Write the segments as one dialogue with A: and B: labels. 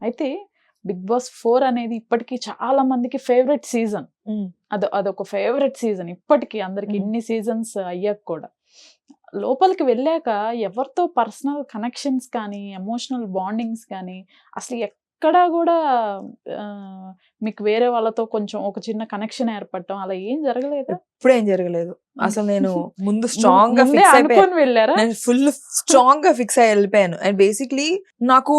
A: అయితే 'big boss 4' అనేది ఇప్పటికి చాలా మందికి ఫేవరెట్ సీజన్. అదొక ఫేవరెట్ సీజన్ ఇప్పటికి అందరికి ఇన్ని సీజన్స్ అయ్యాక కూడా. లోపలికి వెళ్ళాక ఎవరితో పర్సనల్ కనెక్షన్స్ కానీ, ఎమోషనల్ బాండింగ్స్ కానీ అసలు ఎక్కడా గూడా మీకు వేరే వాళ్ళతో కొంచెం ఒక చిన్న కనెక్షన్ ఏర్పడటం అలా ఏం జరగలేదా?
B: ఎప్పుడేం జరగలేదు. అసలు నేను ముందు స్ట్రాంగ్ గా ఫిక్స్ అయిపోయాను.
A: అనుకొని వెళ్ళారా?
B: నేను ఫుల్ స్ట్రాంగ్ గా ఫిక్స్ అయ్యి వెళ్ళిపోయాను. అండ్ బేసిక్లీ నాకు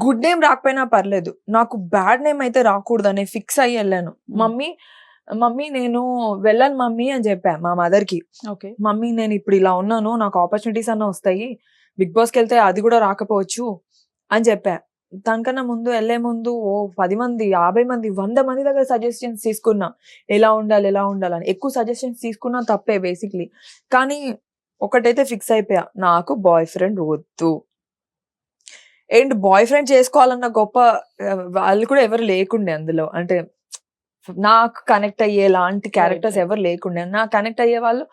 B: గుడ్ నేమ్ రాకపోయినా పర్లేదు, నాకు బ్యాడ్ నేమ్ అయితే రాకూడదు అనే ఫిక్స్ అయ్యి వెళ్ళాను. మమ్మీ నేను వెళ్ళను మమ్మీ అని చెప్పా మా మదర్ కి. మమ్మీ నేను ఇప్పుడు ఇలా ఉన్నాను, నాకు ఆపర్చునిటీస్ అన్న వస్తాయి, బిగ్ బాస్కి వెళ్తే అది కూడా రాకపోవచ్చు అని చెప్పా. దానికన్నా ముందు వెళ్లే ముందు 10 మంది 50 మంది 100 మంది దగ్గర సజెషన్స్ తీసుకున్నా, ఎలా ఉండాలని. ఎక్కువ సజెషన్స్ తీసుకున్నా తప్పే బేసిక్లీ. కానీ ఒకటైతే ఫిక్స్ అయిపోయా, నాకు బాయ్ ఫ్రెండ్ వద్దు. అండ్ బాయ్ ఫ్రెండ్ చేసుకోవాలన్న గొప్ప వాళ్ళు కూడా ఎవరు లేకుండే అందులో. అంటే నాకు కనెక్ట్ అయ్యే లాంటి క్యారెక్టర్స్ ఎవరు లేకుండే. నాకు కనెక్ట్ అయ్యే వాళ్ళు,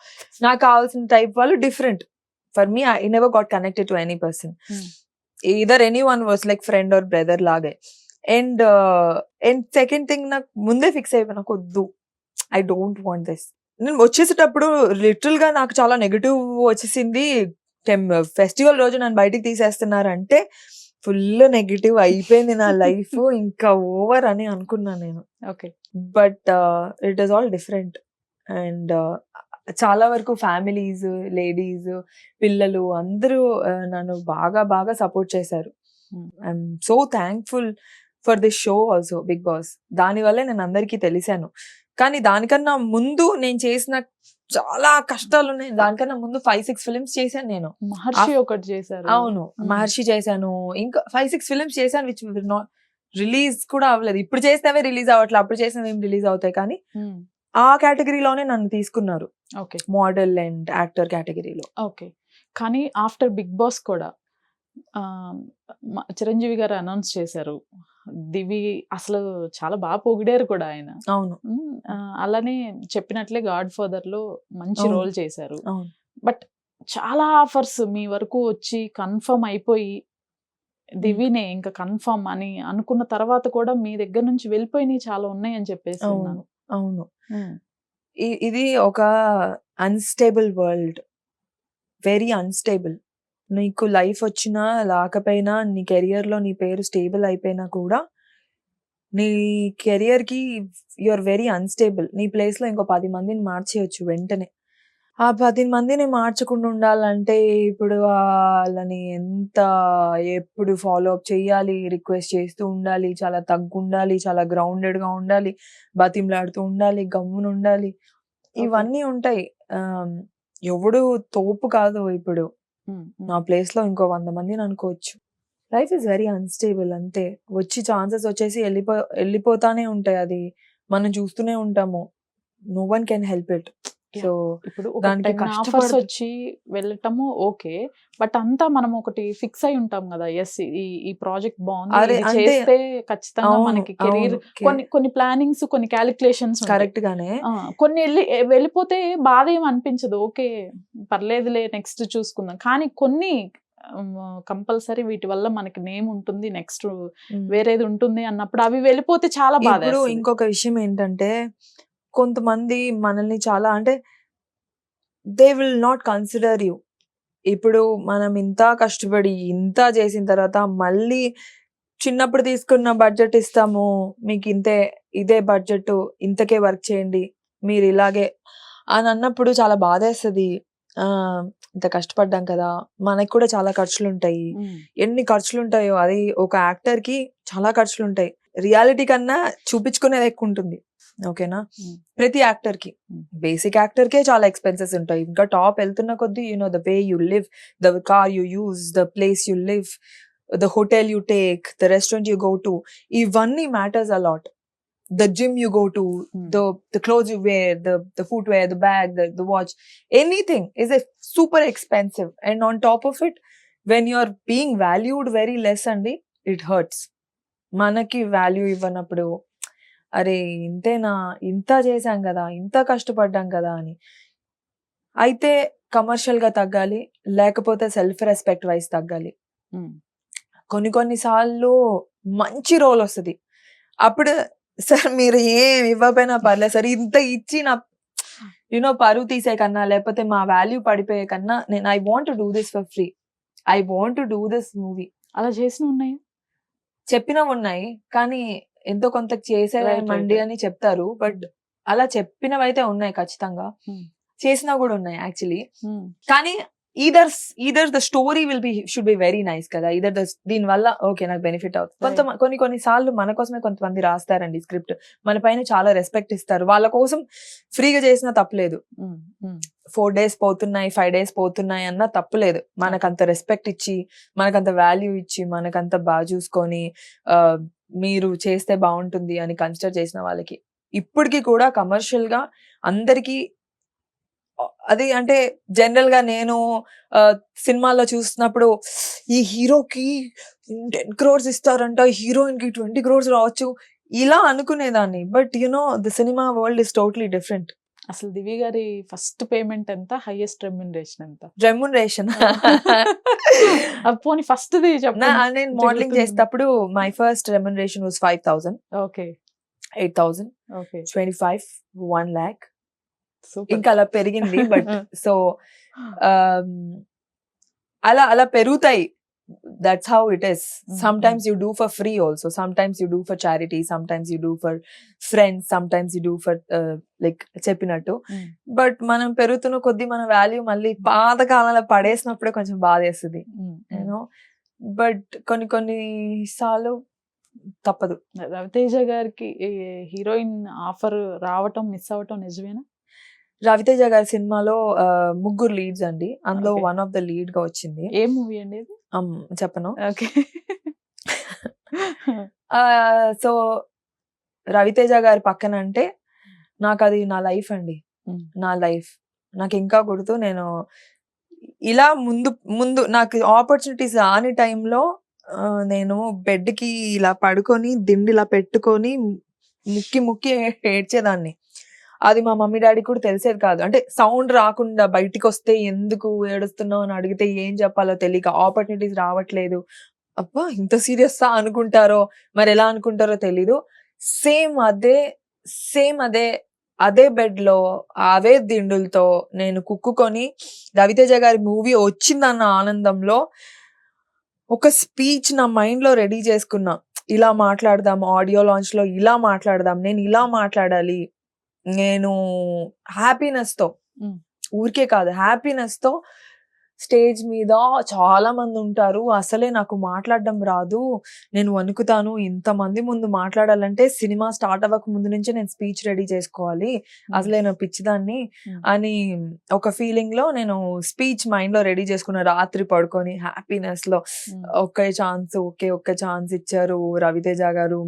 B: నాకు కావాల్సిన టైప్ వాళ్ళు different. For me I never got connected to any person. either anyone was like friend or brother లాగే. అండ్ సెకండ్ థింగ్, నాకు ముందే ఫిక్స్ అయిపోయి నాకు వద్దు, ఐ డోంట్ వాంట్ దిస్. నేను వచ్చేసేటప్పుడు లిటరల్ గా నాకు చాలా నెగటివ్ వచ్చేసింది. ఫెస్టివల్ రోజు నన్ను బయటికి తీసేస్తున్నారంటే ఫుల్ నెగటివ్ అయిపోయింది నా లైఫ్, ఇంకా ఓవర్ అని అనుకున్నాను నేను. But it is all different. And చాలా వరకు ఫ్యామిలీస్, లేడీస్, పిల్లలు అందరూ నన్ను బాగా సపోర్ట్ చేశారు. I'm so thankful for this show also, Bigg Boss. దానివల్లే నేను అందరికీ తెలిసాను. కానీ దానికన్నా ముందు నేను చేసిన చాలా కష్టాలు ఉన్నాయి. దానికన్నా ముందు 5-6 ఫిల్మ్స్ చేశాను నేను.
A: మహర్షి ఒకటి చేశారు.
B: అవును, మహర్షి చేశాను. ఇంకా 5-6 ఫిల్మ్స్ చేశాను విచ్ నాట్ రిలీజ్ కూడా అవ్వలేదు. ఇప్పుడు చేసినవే రిలీజ్ అవ్వట్లేదు, అప్పుడు చేసినవి ఏం రిలీజ్ అవుతాయి. కానీ ఆ కేటగిరీలోనే నన్ను తీసుకున్నారు, మోడల్ అండ్ యాక్టర్ కేటగిరీలో.
A: ఓకే. కానీ ఆఫ్టర్ బిగ్ బాస్ కూడా చిరంజీవి గారు అనౌన్స్ చేశారు, దివి అసలు చాలా బాగా పొగిడారు కూడా ఆయన.
B: అవును.
A: అలానే చెప్పినట్లే గాడ్ ఫాదర్ లో మంచి రోల్ చేశారు. బట్ చాలా ఆఫర్స్ మీ వరకు వచ్చి కన్ఫర్మ్ అయిపోయి దివినే ఇంకా కన్ఫర్మ్ అని అనుకున్న తర్వాత కూడా మీ దగ్గర నుంచి వెళ్ళిపోయినాయి చాలా ఉన్నాయి అని చెప్పేసి.
B: అవును, ఇది ఒక అన్స్టేబుల్ వరల్డ్, వెరీ అన్స్టేబుల్. నీకు లైఫ్ వచ్చినా రాకపోయినా, నీ కెరియర్ లో నీ పేరు స్టేబుల్ అయిపోయినా కూడా నీ కెరియర్ కి యు ఆర్ వెరీ అన్స్టేబుల్. నీ ప్లేస్ లో ఇంకో 10 మందిని మార్చేయచ్చు వెంటనే. ఆ 10 మందిని మార్చకుండా ఉండాలంటే ఇప్పుడు వాళ్ళని ఎంత ఎప్పుడు ఫాలో అప్ చేయాలి, రిక్వెస్ట్ చేస్తూ ఉండాలి, చాలా తగ్గుండాలి, చాలా గ్రౌండెడ్ గా ఉండాలి, బతిమలాడుతూ ఉండాలి, గమ్మున ఉండాలి, ఇవన్నీ ఉంటాయి. ఎవడు తోపు కాదు. ఇప్పుడు నా ప్లేస్ లో ఇంకో 100 మందిని అనుకోవచ్చు. Life is very unstable. అంతే, వచ్చి ఛాన్సెస్ వచ్చేసి వెళ్ళిపోతానే ఉంటాయి. అది మనం చూస్తూనే ఉంటాము. No one can help it. So
A: ఇప్పుడు దానికి ఆఫర్స్ వచ్చి వెళ్ళటము ఓకే, బట్ అంతా మనం ఒకటి ఫిక్స్ అయి ఉంటాం కదా, ఎస్ ఈ ప్రాజెక్ట్ బాగుంది, చేస్తే ఖచ్చితంగా మనకి కెరీర్, కొన్ని ప్లానింగ్స్, కొన్ని క్యాలిక్యులేషన్స్
B: కరెక్ట్ గానే,
A: కొన్ని వెళ్ళిపోతే బాధ ఏం అనిపించదు, ఓకే పర్లేదులే నెక్స్ట్ చూసుకుందాం. కానీ కొన్ని కంపల్సరీ వీటి వల్ల మనకి నేమ్ ఉంటుంది, నెక్స్ట్ వేరేది ఉంటుంది అన్నప్పుడు అవి వెళ్ళిపోతే చాలా బాధ.
B: ఇప్పుడు ఇంకొక విషయం ఏంటంటే, కొంతమంది మనల్ని చాలా, అంటే they will not consider you. ఇప్పుడు మనం ఇంత కష్టపడి ఇంత చేసిన తర్వాత మళ్ళీ చిన్నప్పుడు తీసుకున్న బడ్జెట్ ఇస్తాము, మీకు ఇదే బడ్జెట్, ఇంతకే వర్క్ చేయండి, మీరు ఇలాగే అని అన్నప్పుడు చాలా బాధేస్తుంది. ఇంత కష్టపడ్డాం కదా, మనకి కూడా చాలా ఖర్చులు ఉంటాయి. ఎన్ని ఖర్చులు ఉంటాయో, అది ఒక యాక్టర్ కి చాలా ఖర్చులు ఉంటాయి. రియాలిటీ కన్నా చూపించుకునేది ఎక్కువ ఉంటుంది. ఓకేనా, ప్రతి యాక్టర్ కి, బేసిక్ యాక్టర్ కే చాలా ఎక్స్పెన్సెస్ ఉంటాయి. ఇంకా టాప్ వెళ్తున్న కొద్దీ the way you live, the car you use, the place you live, the hotel you take, the restaurant you go to, ఇవన్నీ matters a lot. The gym you go to, the clothes you wear, the footwear, the bag, the watch, anything is a super expensive. And on top of it, when you are being valued very less, andi, it hurts. Manaki value ఇవ్వనప్పుడు, అరే ఇంతేనా, ఇంత చేశాం కదా, ఇంత కష్టపడ్డాం కదా అని. అయితే కమర్షియల్ గా తగ్గాలి, లేకపోతే సెల్ఫ్ రెస్పెక్ట్ వైజ్ తగ్గాలి. కొన్ని సార్లు మంచి రోల్ వస్తుంది. అప్పుడు సార్ మీరు ఏం ఇవ్వకపోయినా పర్లేదు సార్, ఇంత ఇచ్చి నా పరువు తీసే కన్నా లేకపోతే మా వాల్యూ పడిపోయే కన్నా నేను I want to do this for free, I want to do this movie.
A: అలా చేసిన ఉన్నాయా?
B: చెప్పినవి ఉన్నాయి కానీ ఎంతో కొంత చేసేమండి అని చెప్తారు, బట్ అలా చెప్పినవైతే ఉన్నాయి ఖచ్చితంగా, చేసినా కూడా ఉన్నాయి యాక్చువల్లీ. కానీ either the story should be very nice కదా, దీని వల్ల ఓకే నాకు బెనిఫిట్ అవుతుంది. కొన్ని సార్లు మన కోసమే కొంతమంది రాస్తారండి స్క్రిప్ట్, మన పైన చాలా రెస్పెక్ట్ ఇస్తారు, వాళ్ళ కోసం ఫ్రీగా చేసినా తప్పులేదు. 4 days పోతున్నాయి, 5 days పోతున్నాయి అన్నా తప్పులేదు. మనకంత రెస్పెక్ట్ ఇచ్చి, మనకంత వాల్యూ ఇచ్చి, మనకంత బాగా చూసుకొని మీరు చేస్తే బాగుంటుంది అని కన్సిడర్ చేసిన వాళ్ళకి ఇప్పటికీ కూడా కమర్షియల్ గా అందరికీ అది అంటే జనరల్ గా నేను సినిమాల్లో చూస్తున్నప్పుడు ఈ హీరోకి 10 crores ఇస్తారంట, హీరోయిన్ కి 20 crores రావచ్చు ఇలా అనుకునేదాన్ని. But the cinema world is totally different.
A: అసలు దివ్య గారి ఫస్ట్ పేమెంట్ ఎంత, హైయెస్ట్ రెమ్యునరేషన్ ఎంత?
B: రెమ్యునరేషన్
A: పోనీ ఫస్ట్
B: నేను మోడలింగ్ చేసేటప్పుడు my first remuneration was 5,000.
A: Okay.
B: 8,000.
A: Okay.
B: 25, 1 lakh. ఇంకా అలా పెరిగింది. బట్ సో అలా పెరుగుతాయి. That's how it is. Sometimes you do for free also. Sometimes you do for charity. Sometimes you do for friends. Sometimes you do for like చెప్పినట్టు. But మనం పెరుగుతున్న కొద్దీ మన వాల్యూ మళ్ళీ పాత కాలంలో పడేసినప్పుడే కొంచెం బాధేస్తుంది. బట్ కొన్ని సార్లు తప్పదు.
A: రవితేజ గారికి హీరోయిన్ ఆఫర్ రావటం మిస్ అవటం నిజమేనా?
B: రవితేజ గారి సినిమాలో 3 leads అండి, అందులో వన్ ఆఫ్ ద లీడ్ గా వచ్చింది.
A: ఏ మూవీ అండి అది?
B: చెప్పను.
A: ఓకే.
B: సో రవితేజ గారి పక్కన అంటే నాకు అది నా లైఫ్ అండి, నా లైఫ్. నాకు ఇంకా గుర్తు, నేను ఇలా ముందు నాకు ఆపర్చునిటీస్ రాని టైంలో నేను బెడ్ కి ఇలా పడుకొని దిండి ఇలా పెట్టుకొని ముక్కి ఏడ్చేదాన్ని. అది మా మమ్మీ డాడీ కూడా తెలిసేది కాదు. అంటే సౌండ్ రాకుండా బయటికి వస్తే ఎందుకు ఏడుస్తున్నావు అని అడిగితే ఏం చెప్పాలో తెలియక, ఆపర్చునిటీస్ రావట్లేదు, అబ్బా ఇంత సీరియస్ అనుకుంటారో మరి ఎలా అనుకుంటారో తెలీదు. సేమ్ అదే బెడ్ లో అవే దిండులతో నేను కుక్కుకొని రవితేజ గారి మూవీ వచ్చిందన్న ఆనందంలో ఒక స్పీచ్ నా మైండ్ లో రెడీ చేసుకున్నా. ఇలా మాట్లాడదాం, ఆడియో లాంచ్ లో ఇలా మాట్లాడదాం, నేను ఇలా మాట్లాడాలి, నేను హ్యాపీనెస్ తో, ఊరికే కాదు హ్యాపీనెస్ తో స్టేజ్ మీద చాలా మంది ఉంటారు, అసలే నాకు మాట్లాడడం రాదు, నేను వణుకుతాను, ఇంతమంది ముందు మాట్లాడాలంటే సినిమా స్టార్ట్ అవ్వక ముందు నుంచే నేను స్పీచ్ రెడీ చేసుకోవాలి, అసలే నేను పిచ్చిదాన్ని అని ఒక ఫీలింగ్ లో నేను స్పీచ్ మైండ్ లో రెడీ చేసుకున్న. రాత్రి పడుకొని హ్యాపీనెస్ లో ఒక్క ఛాన్స్ ఇచ్చారు రవితేజ గారు,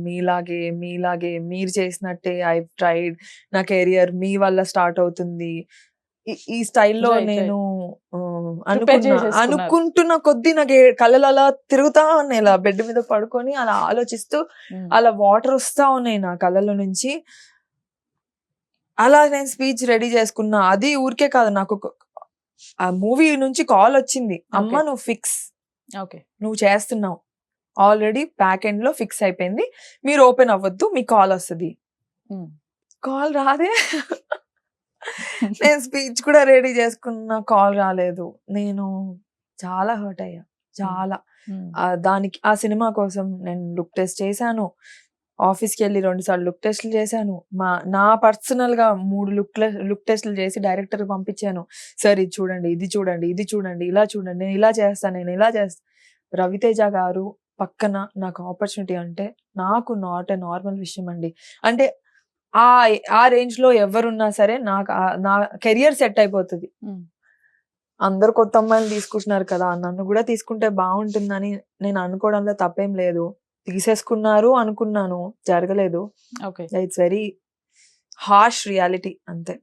B: మీలాగే మీరు చేసినట్టే ఐ ట్రైడ్, నా కెరియర్ మీ వల్ల స్టార్ట్ అవుతుంది, ఈ స్టైల్లో నేను అనుకుంటున్న కొద్దీ నాకు కళ్ళలు అలా తిరుగుతా ఉన్నాయి, ఇలా బెడ్ మీద పడుకొని అలా ఆలోచిస్తూ అలా వాటర్ వస్తా ఉన్నాయి నా కళ్ళలో నుంచి. అలా నేను స్పీచ్ రెడీ చేసుకున్నా. అది ఊరికే కాదు, నాకు ఆ మూవీ నుంచి కాల్ వచ్చింది, అమ్మ నువ్వు ఫిక్స్, నువ్వు చేస్తున్నావు ఆల్రెడీ, బ్యాక్ ఎండ్ లో ఫిక్స్ అయిపోయింది, మీరు ఓపెన్ అవ్వద్దు, మీ కాల్ వస్తుంది. కాల్ రాదే, నేను స్పీచ్ కూడా రెడీ చేసుకున్న, కాల్ రాలేదు. నేను చాలా హర్ట్ అయ్యా, చాలా. దానికి ఆ సినిమా కోసం నేను లుక్ టెస్ట్ చేశాను, ఆఫీస్కి వెళ్ళి 2 సార్లు లుక్ టెస్ట్లు చేశాను, నా పర్సనల్ గా 3 లుక్ టెస్ట్లు చేసి డైరెక్టర్ పంపించాను. సార్ ఇది చూడండి, ఇది చూడండి, ఇలా చూడండి, నేను ఇలా చేస్తాను. రవితేజ గారు పక్కన నాకు ఆపర్చునిటీ అంటే నాకు నాట్ ఏ నార్మల్ విషయం అండి. అంటే ఆ రేంజ్ లో ఎవరున్నా సరే నాకు నా కెరియర్ సెట్ అయిపోతుంది. అందరు కొత్త అమ్మాయిలు తీసుకుంటున్నారు కదా, నన్ను కూడా తీసుకుంటే బాగుంటుందని నేను అనుకోవడంలో తప్పేం లేదు. తీసేసుకున్నారు అనుకున్నాను, జరగలేదు. ఇట్స్ వెరీ హార్ష్ రియాలిటీ అంతే.